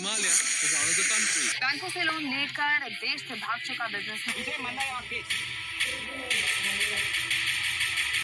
Somalia is out of the country. बैंकों से loan लेकर देश से भाग चुका बिजनेसमैन।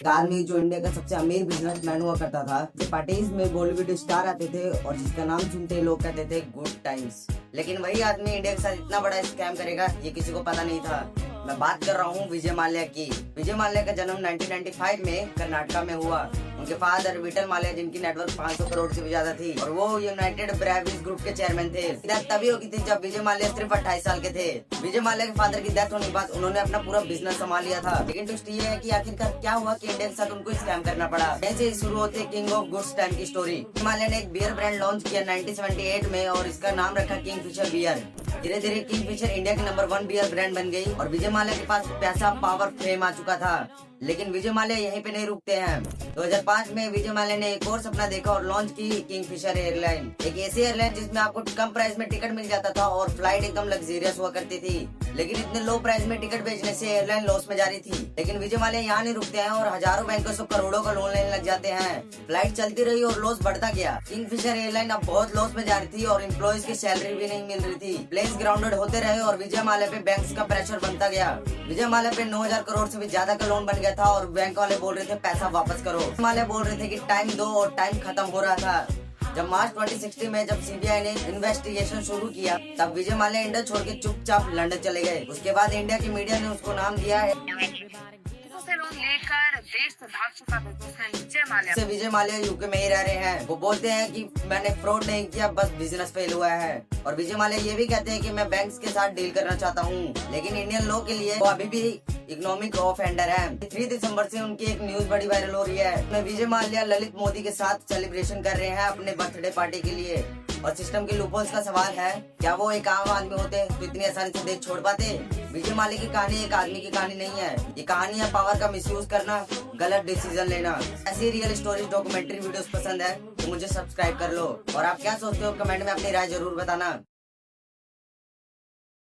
आदमी जो इंडिया का सबसे अमीर बिजनेसमैन हुआ करता था, जो पार्टीज में बॉलीवुड स्टार आते थे और जिसका नाम सुनते ही लोग कहते थे गुड टाइम्स। लेकिन वही आदमी इंडिया के साथ इतना बड़ा स्कैम करेगा ये किसी को पता नहीं था। मैं बात कर रहा हूँ विजय माल्या की। विजय माल्या का जन्म 1995 में कर्नाटका में हुआ। उनके फादर विठल माल्या जिनकी नेटवर्क 500 करोड़ से भी ज्यादा थी और वो यूनाइटेड ब्रेवरीज ग्रुप के चेयरमैन थे। डेथ तभी होगी थी जब विजय माल्या सिर्फ 28 साल के थे। विजय माल्या के फादर की डेथ होने के बाद उन्होंने अपना पूरा बिजनेस संभाल लिया था। लेकिन ट्विस्ट ये है कि आखिरकार क्या हुआ कि इंडिया के साथ उनको स्कैम करना पड़ा। ऐसे ही शुरू होती है किंग ऑफ गुड्स टाइम की स्टोरी। विजय माल्या ने एक बियर ब्रांड लॉन्च किया 1978 में और इसका नाम रखा किंगफिशर बियर। धीरे धीरे किंगफिशर इंडिया की नंबर 1 बियर ब्रांड बन गई और विजय माल्या के पास पैसा, पावर, फेम आ चुका था। लेकिन विजय माल्या यहीं पे नहीं रुकते हैं। 2005 में विजय माल्या ने एक और सपना देखा और लॉन्च की किंगफिशर एयरलाइन, एक ऐसी एयरलाइन जिसमें आपको कम प्राइस में टिकट मिल जाता था और फ्लाइट एकदम लग्जरियस हुआ करती थी। लेकिन इतने लो प्राइस में टिकट बेचने से एयरलाइन लॉस में जा रही थी। लेकिन विजय माल्या यहाँ नहीं रुकते हैं और हजारों बैंकों से करोड़ों का लोन लेने लग जाते हैं। फ्लाइट चलती रही और लॉस बढ़ता गया। किंगफिशर एयरलाइन अब बहुत लॉस में जा रही थी और एम्प्लॉइज की सैलरी भी नहीं मिल रही थी। प्लेन्स ग्राउंडेड होते रहे और विजय माल्या पे बैंक्स का प्रेशर बनता गया। विजय माल्या पे 9000 करोड़ से भी ज्यादा का लोन बन गया था और बैंक वाले बोल रहे थे पैसा वापस करो। माल्या बोल रहे थे कि टाइम दो और टाइम खत्म हो रहा था। जब मार्च 2016 में जब सीबीआई ने इन्वेस्टिगेशन शुरू किया तब विजय माल्या इंडिया छोड़ के चुपचाप लंदन चले गए। उसके बाद इंडिया की मीडिया ने उसको नाम दिया है से लोन लेकर देश से भाग चुका बिजनेसमैन विजय माल्या। विजय माल्या यूके में ही रह रहे हैं। वो बोलते हैं कि मैंने फ्रॉड नहीं किया, बस बिजनेस फेल हुआ है। और विजय माल्या ये भी कहते हैं कि मैं बैंक्स के साथ डील करना चाहता हूँ। लेकिन इंडियन लॉ के लिए वो अभी भी इकोनॉमिक ऑफेंडर है। 3 दिसंबर से उनकी एक न्यूज बड़ी वायरल हो रही है। विजय माल्या ललित मोदी के साथ सेलिब्रेशन कर रहे हैं अपने बर्थडे पार्टी के लिए। और सिस्टम के लूपहोल्स का सवाल है, क्या वो एक आम आदमी होते तो इतनी आसानी से देश छोड़ पाते? विजय माल्या की कहानी एक आदमी की कहानी नहीं है। ये कहानी है पावर का मिसयूज करना, गलत डिसीजन लेना। ऐसी रियल स्टोरीज, डॉक्यूमेंट्री वीडियोस पसंद है तो मुझे सब्सक्राइब कर लो। और आप क्या सोचते हो कमेंट में अपनी राय जरूर बताना।